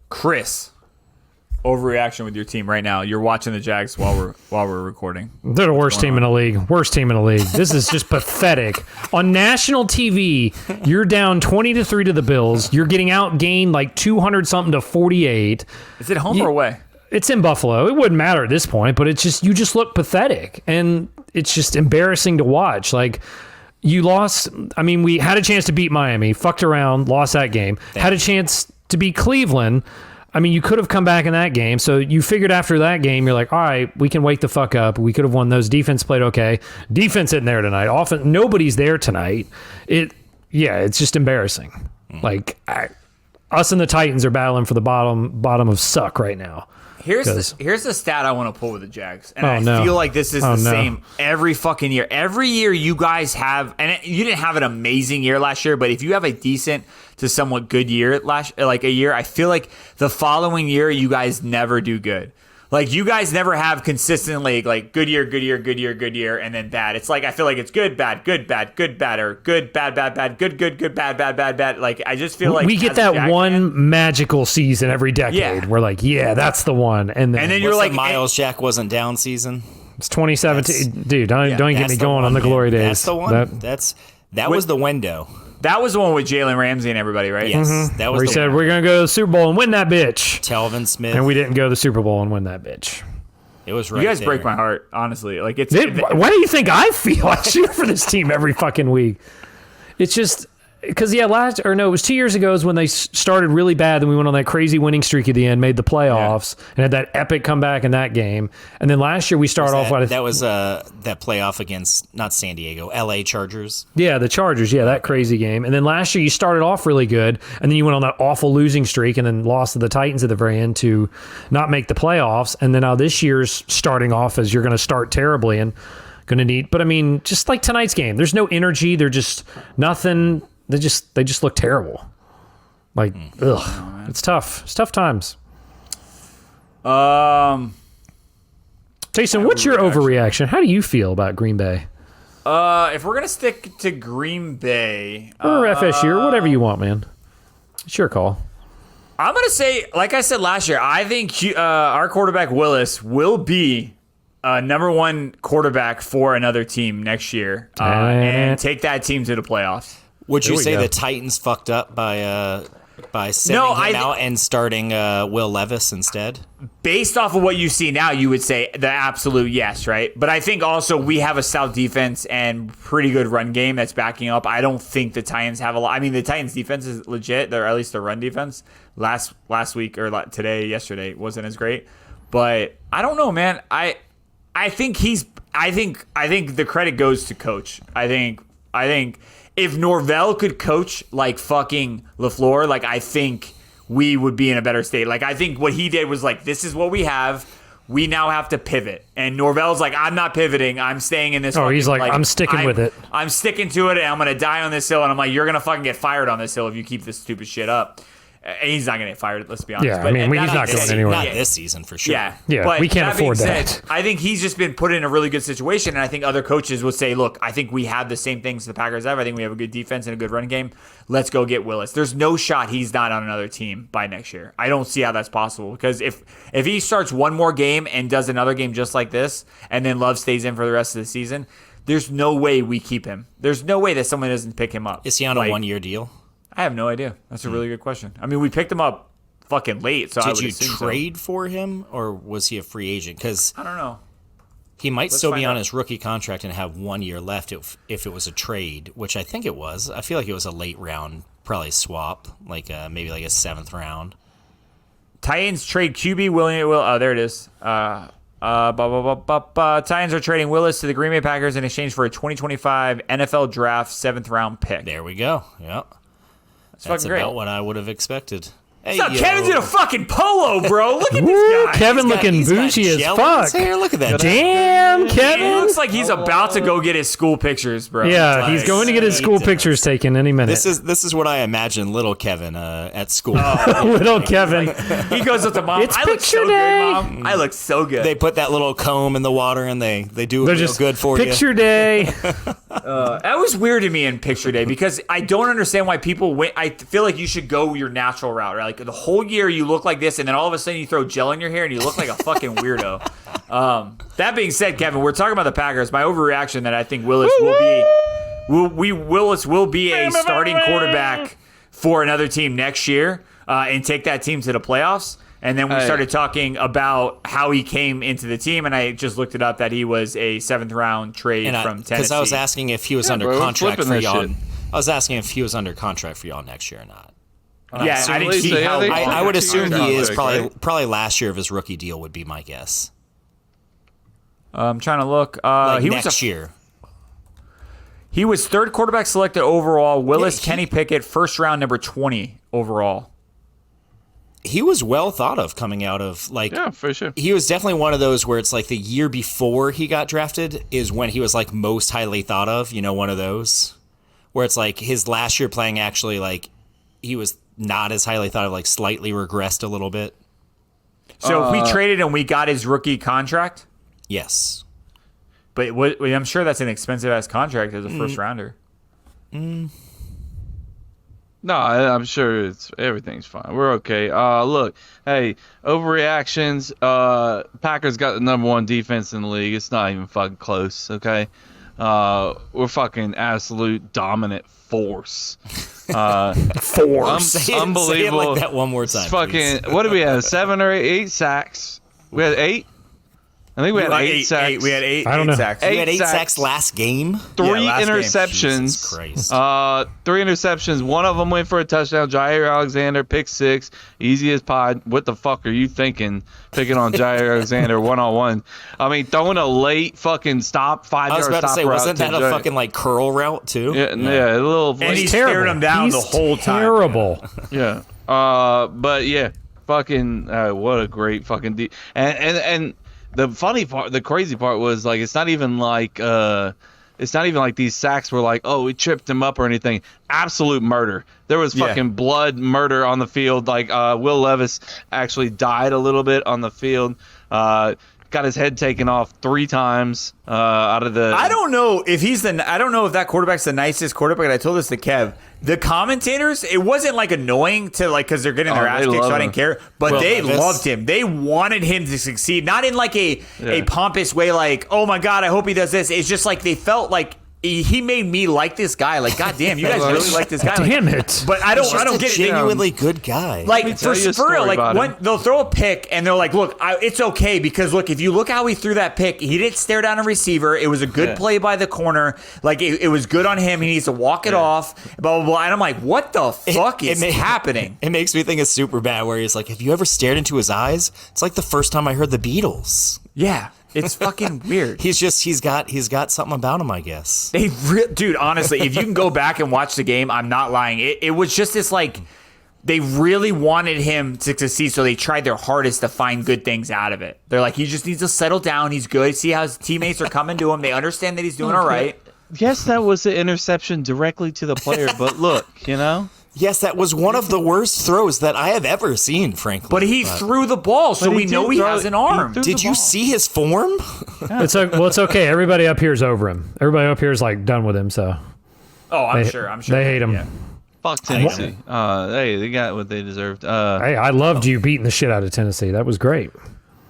Chris, overreaction with your team right now. You're watching the Jags while we're recording. They're the worst team in the league. Worst team in the league. This is just pathetic. On national TV, you're down 20-3 to the Bills. You're getting outgained like 200 something to 48. Is it home or away? It's in Buffalo. It wouldn't matter at this point, but it's just you just look pathetic, and it's just embarrassing to watch. Like, you lost. I mean, we had a chance to beat Miami, fucked around, lost that game. Had a chance to beat Cleveland. I mean, you could have come back in that game. So you figured after that game, you're like, all right, we can wake the fuck up. We could have won those. Defense played okay. Defense isn't there tonight. Often nobody's there tonight. It's just embarrassing. Like, us and the Titans are battling for the bottom of suck right now. Here's the stat I want to pull with the Jags, and feel like this is the same every fucking year. Every year you guys have, and you didn't have an amazing year last year, but if you have a decent to somewhat good year a year, I feel like the following year you guys never do good. Like, you guys never have consistently like good year, and then bad. It's like I feel like it's good, bad, or good, bad, bad, good, bad. Like, I just feel like we get that one magical season every decade. Yeah. We're like, yeah, that's the one. And then you're like, Miles Jack wasn't down season. It's 2017, dude. Don't get me going on the glory days. That's the one. That was the window. That was the one with Jalen Ramsey and everybody, right? Yes, that was. Where he said we're gonna go to the Super Bowl and win that bitch. Telvin Smith, and we didn't go to the Super Bowl and win that bitch. It was right. You guys there. break my heart, honestly. Like, why do you think I feel? I cheer for this team every fucking week. It's just because it was 2 years ago is when they started really bad. Then we went on that crazy winning streak at the end, made the playoffs, and had that epic comeback in that game. And then last year we started off with that was that playoff against not San Diego, L.A. Chargers. Yeah, the Chargers. Yeah, that crazy game. And then last year you started off really good, and then you went on that awful losing streak, and then lost to the Titans at the very end to not make the playoffs. And then now this year's starting off as you're going to start terribly and going to need. But I mean, just like tonight's game, there's no energy. They're just nothing. They just look terrible. Like, ugh, it's tough. It's tough times. Jason, what's your overreaction? How do you feel about Green Bay? If we're gonna stick to Green Bay Or FSU, or whatever you want, man. It's your call. I'm gonna say, like I said last year, I think our quarterback Willis will be number one quarterback for another team next year, and take that team to the playoffs. Would you say go. the Titans fucked up by sending him out and starting Will Levis instead? Based off of what you see now, you would say the absolute yes, right? But I think also we have a stout defense and pretty good run game that's backing up. I don't think the Titans have a lot. I mean, the Titans defense is legit. Or at least their run defense last week or yesterday wasn't as great. But I don't know, man. I think the credit goes to coach. I think if Norvell could coach like fucking LaFleur, like I think we would be in a better state. Like I think what he did was like, this is what we have. We now have to pivot. And Norvell's like, I'm not pivoting. I'm staying in this. Oh, he's like, I'm sticking with it. I'm sticking to it, and I'm going to die on this hill. And I'm like, you're going to fucking get fired on this hill if you keep this stupid shit up. And he's not going to get fired, let's be honest. Yeah, but, I mean, he's not going anywhere. Not this season, for sure. Yeah, but we can't afford that. Said, I think he's just been put in a really good situation, and I think other coaches would say, look, I think we have the same things the Packers have. I think we have a good defense and a good run game. Let's go get Willis. There's no shot he's not on another team by next year. I don't see how that's possible, because if he starts one more game and does another game just like this, and then Love stays in for the rest of the season, there's no way we keep him. There's no way that someone doesn't pick him up. Is he on a one-year deal? I have no idea. That's a really good question. I mean, we picked him up fucking late, so I would Did you assume trade for him, or was he a free agent? Because I don't know. he might still be find on out. his rookie contract and have 1 year left if it was a trade, which I think it was. I feel like it was a late round, probably swap, like maybe like a 7th round. Titans trade QB William. Oh, there it is. Titans are trading Willis to the Green Bay Packers in exchange for a 2025 NFL Draft 7th round pick. There we go. Yep. That's fucking great. about what I would have expected. Hey, What's up? Kevin's in a fucking polo, bro. Look at this guy. Kevin looking He's got bougie as gel in fuck. his hair. Look at that. Damn, He Kevin. looks like he's about to go get his school pictures, bro. Yeah, he's going to get his school pictures taken any minute. This is what I imagine little Kevin at school. Little Kevin. He goes up to mom. It's I look so picture day. good, mom. I look so good. They put that little comb in the water and they do it They're real just good for picture day. That was weird to me in picture day because I don't understand why people wait. I feel like you should go your natural route, right? Like the whole year you look like this, and then all of a sudden you throw gel in your hair and you look like a fucking weirdo. That being said, Kevin, we're talking about the Packers. My overreaction that I think Willis will be a starting quarterback for another team next year and take that team to the playoffs. And then we started talking about how he came into the team, and I just looked it up that he was a 7th round trade from Tennessee. Because I was asking if he was under contract for y'all. I was asking if he was under contract for y'all next year or not. Yeah, I didn't see how. I would assume he is contract, probably last year of his rookie deal would be my guess. I'm trying to look. Like He next was year. He was 3rd quarterback selected overall. Willis, Yeah, Kenny Pickett, 1st round, number 20 overall. He was well thought of coming out of Yeah, for sure. He was definitely one of those where it's like the year before he got drafted is when he was like most highly thought of. You know, one of those where it's like his last year playing actually like he was not as highly thought of, like slightly regressed a little bit. So if we traded him, we got his rookie contract. Yes. But I'm sure that's an expensive ass contract as a 1st rounder. No, I'm sure everything's fine. We're okay. Look, hey, overreactions. Packers got the number 1 defense in the league. It's not even fucking close. Okay, we're fucking absolute dominant force. Unbelievable. Say it like that one more time. Fucking. What did we have? 7 or 8 sacks. We had 8. I think we had eight sacks. We had eight I don't know. sacks. You had eight sacks. sacks last game. Three last game. interceptions. Jesus Christ. Three interceptions. One of them went for a touchdown. Jair Alexander, pick 6. Easy as pie. What the fuck are you thinking? Picking on Jair Alexander one-on-one. I mean, throwing a late fucking 5-yard stop I was about to say, route wasn't that a Jair. fucking like curl route too? Yeah, a little. And he terrible. stared him down He's the whole time. Terrible. Yeah. But yeah, fucking what a great fucking and the funny part, the crazy part was like it's not even like these sacks were like, oh, we tripped him up or anything. Absolute murder. There was fucking blood murder on the field. Like Will Levis actually died a little bit on the field. Got his head taken off 3 times out of the. I don't know if that quarterback's the nicest quarterback. I told this to Kev. The commentators, it wasn't like annoying to like because they're getting their ass they kicked, so love I him. didn't care. But they Levis. loved him. They wanted him to succeed, not in like a pompous way, like oh my god, I hope he does this. It's just like they felt like. He made me like this guy. Like, goddamn, you guys really like this guy. Like, Damn it. But I don't He's get a it. genuinely good guy. Like tell you a for real, story like about when him. they'll throw a pick and they're like, "Look, it's okay because look, if you look how he threw that pick, he didn't stare down a receiver. It was a good play by the corner. Like it was good on him. He needs to walk it off. Blah blah blah." And I'm like, "What the fuck is happening?" It makes me think of Superbad, where he's like, "Have you ever stared into his eyes? It's like the first time I heard the Beatles." Yeah, it's fucking weird. He's got something about him, I guess. Dude, honestly, if you can go back and watch the game, I'm not lying. It was just this like. They really wanted him to succeed, so they tried their hardest to find good things out of it. They're like, he just needs to settle down. He's good. See how his teammates are coming to him. They understand that he's doing all right. Yes, that was the interception directly to the player, but look, you know. Yes, that was one of the worst throws that I have ever seen, frankly. But he threw the ball, so But we know he has an arm. Did you see his form? It's okay. Everybody up here is over him. Everybody up here is like done with him. So Oh, I'm they, sure. they hate him. Yeah. Fuck Tennessee. Hey, they got what they deserved. Hey, I loved you beating the shit out of Tennessee. That was great.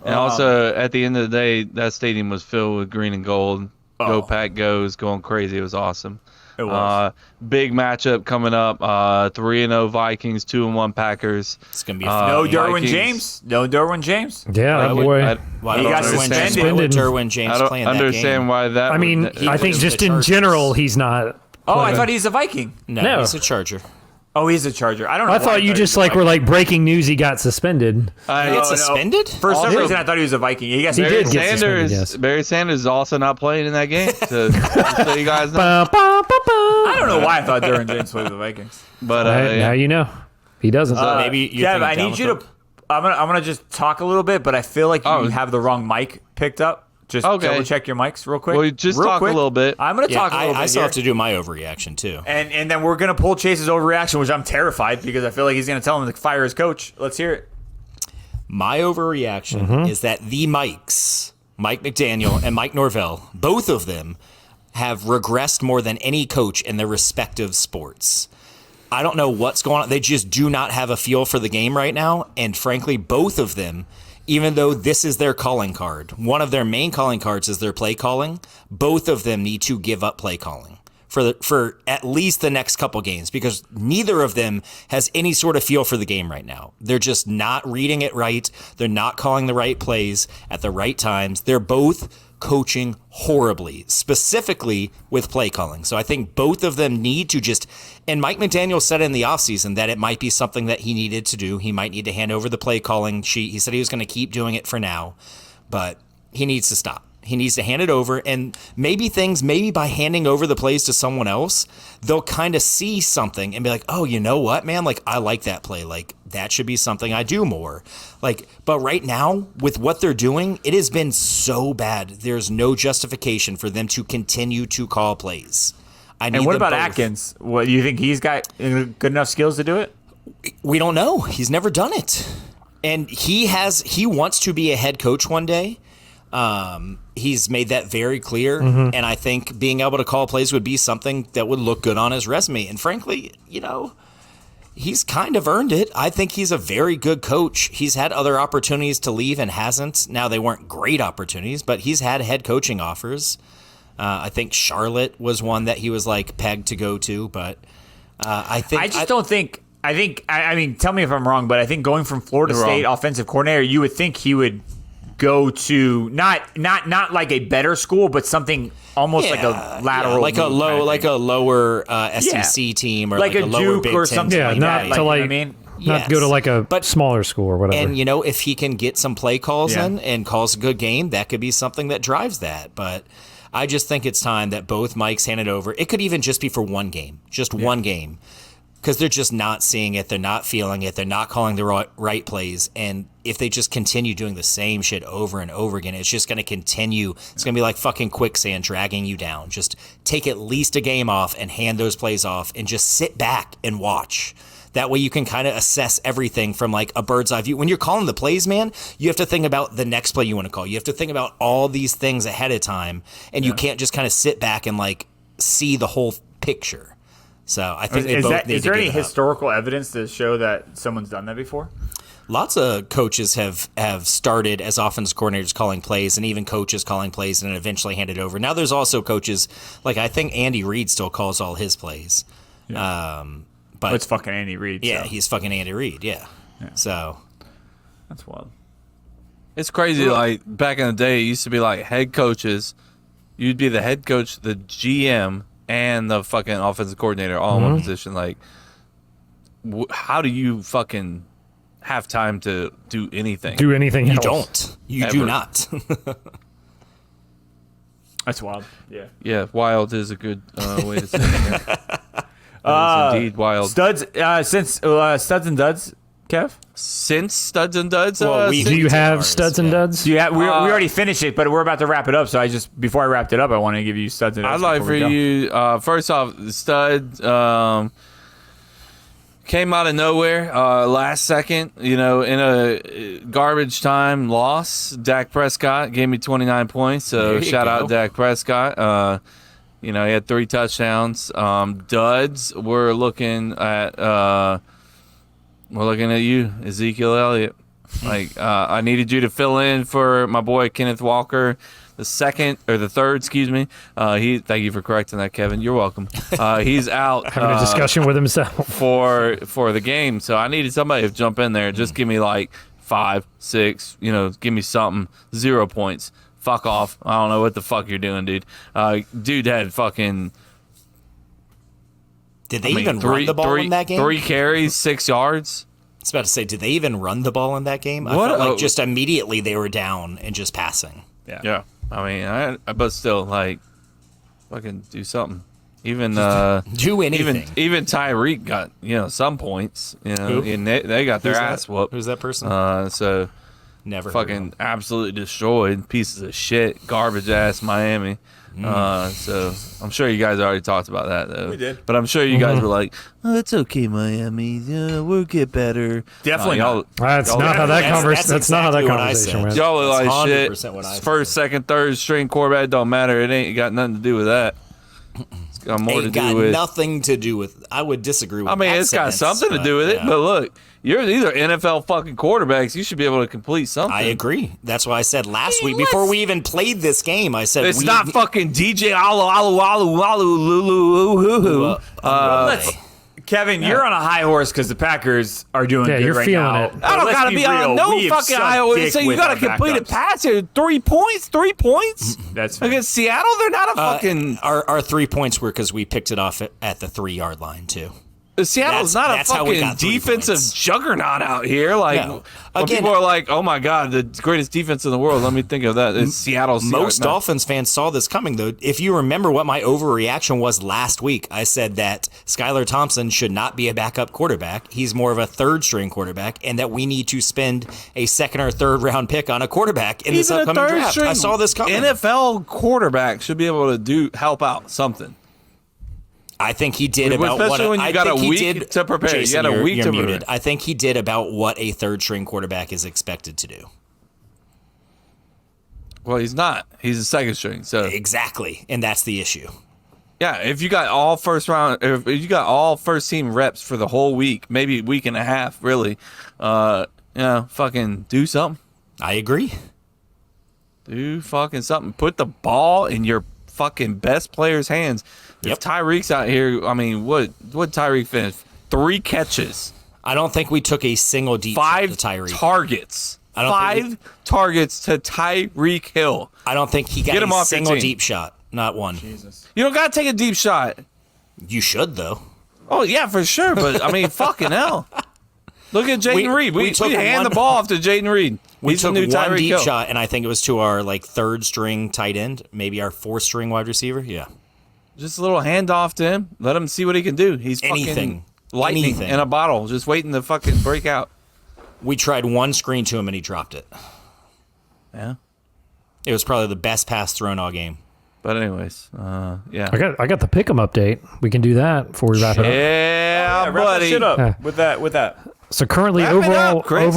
And also, at the end of the day, that stadium was filled with green and gold. Go Pack Goes, going crazy. It was awesome. It was. Big matchup coming up. 3-0 Vikings, 2-1 Packers. It's gonna be No Derwin Vikings. James. No Derwin James. Yeah, that boy. Why He don't got Derwin James- suspended. why would Derwin James I don't playing that understand game? why that. I mean, would, I think was just the in Chargers. general, he's not. Oh, I playing. thought he's a Viking. No, No. he's a Charger. Oh, he's a Charger. I don't know. I why thought you he just was a like were Viking. like breaking news. He got suspended. He got suspended? For some Also- reason, I thought he was a Viking. He got He Barry did get suspended, Sanders. yes. Barry Sanders is also not playing in that game. So you guys know. Ba, ba, ba, ba. I don't know why I thought Derwin James played with the Vikings. But Now yeah. you know he doesn't. Maybe you Kev, think I down need with you him. to. I'm gonna just talk a little bit, but I feel like you have the wrong mic picked up. Just Okay. double check your mics real quick. Well, you just Real talk a quick. little bit. I'm gonna Yeah, talk a little bit. I still here. have to do my overreaction too. And then we're gonna pull Chase's overreaction, which I'm terrified because I feel like he's gonna tell him to fire his coach. Let's hear it. My overreaction is that the Mikes, Mike McDaniel and Mike Norvell, both of them have regressed more than any coach in their respective sports. I don't know what's going on. They just do not have a feel for the game right now. And frankly, both of them, even though this is their calling card, one of their main calling cards is their play calling, both of them need to give up play calling for at least the next couple games, because neither of them has any sort of feel for the game right now. They're just not reading it right. They're not calling the right plays at the right times. They're both coaching horribly, specifically with play calling. So I think both of them need to just, and Mike McDaniel said in the offseason that it might be something that he needed to do. He might need to hand over the play calling sheet. He said he was going to keep doing it for now, but he needs to stop. He needs to hand it over, and maybe by handing over the plays to someone else, they'll kind of see something and be like, oh, you know what, man? Like, I like that play. Like, that should be something I do more. Like, but right now, with what they're doing, it has been so bad. There's no justification for them to continue to call plays. I need And what them about both. Atkins? What do you think he's got good enough skills to do it? We don't know. He's never done it. And he wants to be a head coach one day. He's made that very clear, and I think being able to call plays would be something that would look good on his resume. And frankly, he's kind of earned it. I think he's a very good coach. He's had other opportunities to leave and hasn't. Now, they weren't great opportunities, but he's had head coaching offers. I think Charlotte was one that he was like pegged to go to, but I mean, tell me if I'm wrong, but I think going from Florida State offensive coordinator, you would think he would go to not like a better school, but something almost like a lateral, like a move kind of like thing. a lower SEC team or like like a lower Duke Big or Ten something. team. Yeah, like not that. to Like, you know like what I mean? not go to like a smaller school or whatever. And if he can get some play calls Yeah. in and calls a good game, that could be something that drives that. But I just think it's time that both Mikes hand it over. It could even just be for one game, one game, because they're just not seeing it. They're not feeling it. They're not calling the right plays. And if they just continue doing the same shit over and over again, it's just going to continue. It's going to be like fucking quicksand dragging you down. Just take at least a game off and hand those plays off and just sit back and watch. That way you can kind of assess everything from like a bird's eye view. When you're calling the plays, man, you have to think about the next play you want to call. You have to think about all these things ahead of time, and you can't just kind of sit back and like see the whole picture. So I think they both need is to there give any it up. historical evidence to show that someone's done that before? Lots of coaches have started as offensive coordinators calling plays, and even coaches calling plays and then eventually handed over. Now there's also coaches, like I think Andy Reid still calls all his plays. But It's fucking Andy Reid. yeah, so. he's fucking Andy Reid. Yeah. So That's wild. It's crazy. Like back in the day, it used to be like head coaches. You'd be the head coach, the GM, and the fucking offensive coordinator all in one position. Like, how do you fucking have time to do anything? do anything you else. don't. You do Ever. not. That's wild. Yeah. Yeah, wild is a good way to say it. That is indeed wild. Studs, since Studs and Duds, Kev? Since Studs and Duds, Well, we- Do you have ours, studs and yeah. duds? We already finished it, but we're about to wrap it up. So before I wrapped it up, I want to give you Studs and Duds. I'd like before for we go. you, first off, Stud came out of nowhere last second, in a garbage time loss. Dak Prescott gave me 29 points, so There you shout go. out Dak Prescott. He had 3 touchdowns. Duds, we're looking at you, Ezekiel Elliott. Like I needed you to fill in for my boy Kenneth Walker. The third, excuse me. Thank you for correcting that, Kevin. You're welcome. He's out Having a discussion with himself. for the game, so I needed somebody to jump in there. Just give me like 5, 6. Give me something. 0 points. Fuck off. I don't know what the fuck you're doing, dude. Dude had fucking. Did they even run the ball in that game? 3 carries, 6 yards. I was about to say, did they even run the ball in that game? I What? felt like Oh. just immediately they were down and just passing. Yeah. I mean, but still, like, fucking do something. Even Do anything. even Tyreek got some points. Who? And they got their Who's ass that? whooped. Who's that person? So Never. heard of fucking him. absolutely destroyed, pieces of shit, garbage ass Miami. So I'm sure you guys already talked about that though. We did. But I'm sure you guys were like, "Oh, it's okay, Miami. Yeah, we'll get better." Definitely y'all, That's y'all- not how that That's not how that exactly what I conversation said. went. Y'all look That's like shit. 100% what I said. First, second, third string quarterback don't matter. It ain't got nothing to do with that. It's got more to Ain't do got with. nothing to do with. I would disagree with. I mean, that it's got sentence, something to do with it. yeah. But look, you're either NFL fucking quarterbacks. You should be able to complete something. I agree. That's why I said last week before we even played this game. I said It's not fucking DJ Alu. Kevin, you're on a high horse because the Packers are doing Yeah, good you're right feeling now. it. But I don't let's gotta be on real. no We have fucking sucked high. dick So you with gotta our complete a backups. pass here. 3 points. 3 points That's fair. against Seattle. They're not a fucking. Our 3 points were because we picked it off at the 3-yard line too. Seattle's not a that's how we fucking got 3 defensive points. juggernaut out here. Like No. when Again, people are like, "Oh my god, the greatest defense in the world." Let me think of that. It's Seattle. Most Seahawks. Dolphins fans saw this coming, though. If you remember what my overreaction was last week, I said that Skylar Thompson should not be a backup quarterback. He's more of a third-string quarterback, and that we need to spend a second or third-round pick on a quarterback in this Even a upcoming third draft. string I saw this coming. NFL quarterback should be able to help out something. I think he did Especially about what when you I got think a he week did, to prepare. You Jason, got a week you're to muted. prepare. I think he did about what a third-string quarterback is expected to do. Well, he's not. He's a second string. So Exactly, and that's the issue. yeah, if you got all first team reps for the whole week, maybe week and a half, really, fucking do something. I agree. Do fucking something. Put the ball in your fucking best player's hands. Yep. If Tyreek's out here, I mean, what Tyreek finished? 3 catches, I don't think we took a single deep shot 5 to Tyreek. targets, don't 5 targets to Tyreek Hill. I don't think he got Get him a off your single team. deep shot. Not one. You don't got to take a deep shot. You should, though. Oh, yeah, for sure. But, I mean, fucking hell. Look at Jaden Reed. We took hand one- the ball off to Jaden Reed. We He's took the new one Tyreek deep Hill. shot, and I think it was to our like 3rd string tight end, maybe our 4th string wide receiver. Yeah. Just a little handoff to him. Let him see what he can do. He's Anything. fucking lightning Anything. in a bottle, just waiting to fucking break out. We tried one screen to him, and he dropped it. Yeah. It was probably the best pass thrown all game. But anyways, yeah. I got the pick'em update. We can do that before we wrap it up. Yeah, wrap buddy. that shit up Yeah. with that. So currently, Wrap it overall, up, Chris.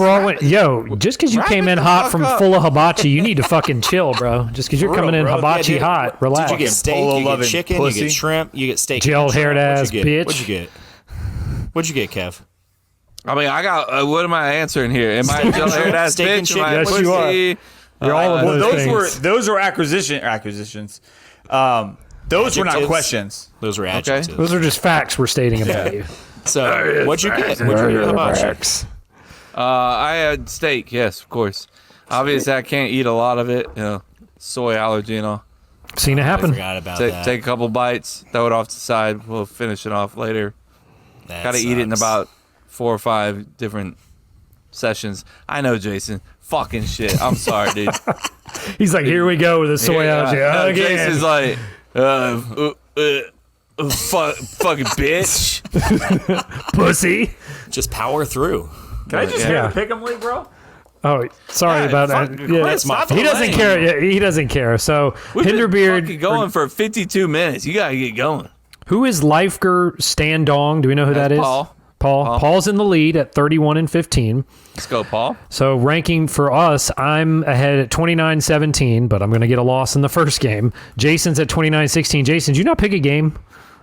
just because you Wrap came it in the hot fuck from up. full of hibachi, you need to fucking chill, bro. Just because you're For real, coming in bro. hibachi Yeah, dude. hot, relax. Did you get steak? Polo You get loving chicken? pussy. You get shrimp? You get steak? Jail and shrimp? haired What'd you ass get? bitch. What'd you get, Kev? I mean, I got. What am I answering here? Am I a jail-haired ass Steak and bitch? Am I chicken. a Yes, you are. pussy? You're all of Well, those those things. were acquisitions. Those were not Adjectives. questions. Those were adjectives. Those are just facts we're stating about you. So, what'd you get? What'd you get? Hibachi? I had steak. Yes, of course. Obviously, I can't eat a lot of it. You know, soy allergy and all. Seen it I happen. forgot about Take, that. take a couple bites, throw it off to the side. We'll finish it off later. That Got to eat it in sucks. about 4 or 5 different sessions. I know, Jason. Fucking shit. I'm sorry, dude. He's like, here we go with the soy allergy no, again. Jason's like, fucking bitch. Pussy. Just power through. Can I just Yeah. hear Yeah. the pick'em league, bro? Oh, sorry Yeah, about fuck, that. Chris, Yeah, that's my stop fault. he doesn't delaying. care. Yeah, he doesn't care. So We've been Hinderbeard, fucking going for 52 minutes. You gotta get going. who is Leifger Standong? Do we know who that is? Paul. Paul's in the lead at 31 and 15. Let's go, Paul. So ranking for us, I'm ahead at 29-17, but I'm going to get a loss in the first game. Jason's at 29-16. Jason, did you not pick a game?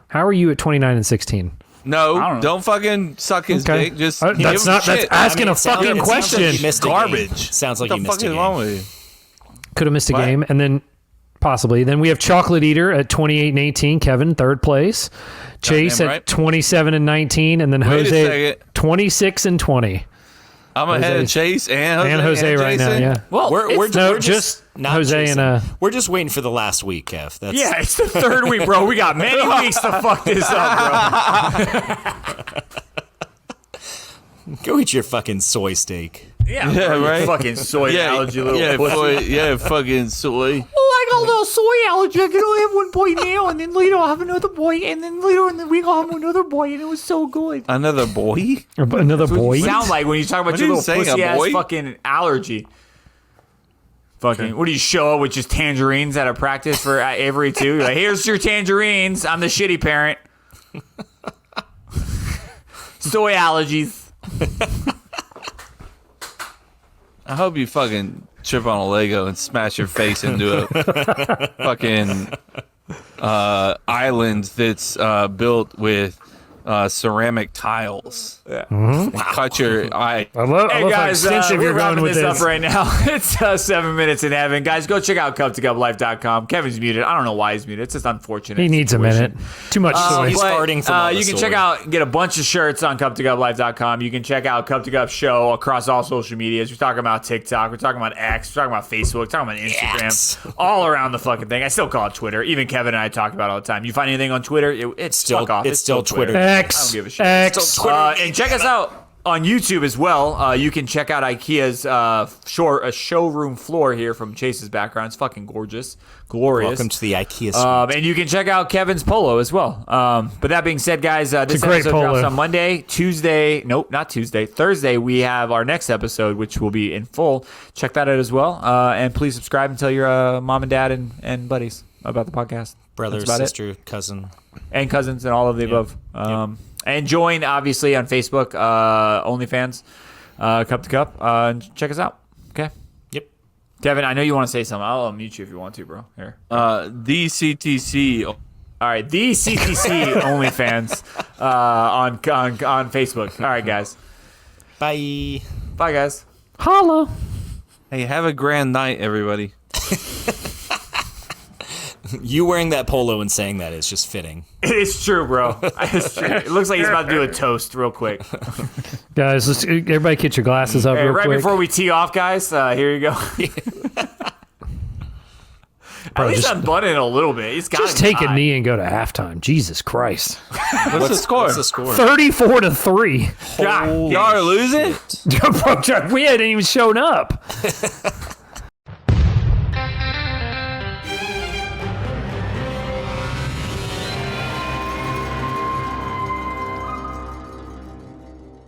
How are you at 29 and 16? No, don't fucking suck his Okay. dick. Just That's give him not- that's shit. asking a it sounds- fucking it sounds like question. you missed a game. Garbage. Sounds like What you the missed fuck a is wrong game. with you? Could have missed a What? game, and then possibly. Then we have Chocolate Eater at 28 and 18. Kevin, third place. Chase Goddamn at right. 27 and 19, and then Wait a Jose second. at 26 and 20. I'm ahead of Chase and Jose right now, Jason. yeah. Well, We're No, just just not Jose Jason. and We're just waiting for the last week, Kev. That's, yeah, it's the third week, bro. We got many weeks to fuck this up, bro. Go eat your fucking soy steak. Yeah, Yeah, bro, you right. Fucking soy allergy, little yeah, pussy. fucking soy. I got a little soy allergy. I can only have one boy now, and then later I'll have another boy, and then later in the week I'll have another boy, and it was so good. Another boy? another boy. You sound like when you talk about What your are you little saying, a pussy ass boy? fucking allergy. Fucking, what do you show up with just tangerines at a practice for Avery too? You're like, here's your tangerines. I'm the shitty parent. Soy allergies. I hope you fucking trip on a Lego and smash your face into a fucking island that's built with ceramic tiles. Yeah. And cut your eye. I love Hey how guys, extensive we're you're going wrapping with this this. up right now. It's 7 minutes in heaven. Guys, go check out cuptocuplife.com. Kevin's muted. I don't know why he's muted. It's just unfortunate. He needs a situation. minute. Too much soy. he's farting from all the you can soy. check out, get a bunch of shirts on cuptocuplife.com. You can check out Cup to Cup Show across all social medias. We're talking about TikTok. We're talking about X. We're talking about Facebook. We're talking about Instagram. X. All around the fucking thing. I still call it Twitter. Even Kevin and I talk about it all the time. You find anything on Twitter? It's Still- fuck off. it's still Twitter. X. I don't give a shit. X. And check us out on YouTube as well. You can check out IKEA's showroom floor here from Chase's background. It's fucking gorgeous, glorious. Welcome to the IKEA suite. And you can check out Kevin's polo as well. But that being said, guys, this a great episode drops polo. on Monday. Thursday, we have our next episode, which will be in full. Check that out as well. And please subscribe and tell your mom and dad and buddies about the podcast. Brother, That's about it. sister, cousin. And cousins and all of the above. And join, obviously, on Facebook, OnlyFans, Cup to Cup. And check us out. Okay? Yep. Kevin, I know you want to say something. I'll unmute you if you want to, bro. Here. The CTC. All right, the CTC OnlyFans on Facebook. All right, guys. Bye. Bye, guys. Holla. Hey, have a grand night, everybody. You wearing that polo and saying that is just fitting. It's true, bro. It's true. It looks like he's about to do a toast real quick. Guys, everybody get your glasses up Hey, real right quick. before we tee off, guys, here you go. At least I'm bunning a little bit. It's Just take a knee and go to halftime. Jesus Christ. What's the score? What's the score? 34-3. God, Y'all are losing? We hadn't even shown up.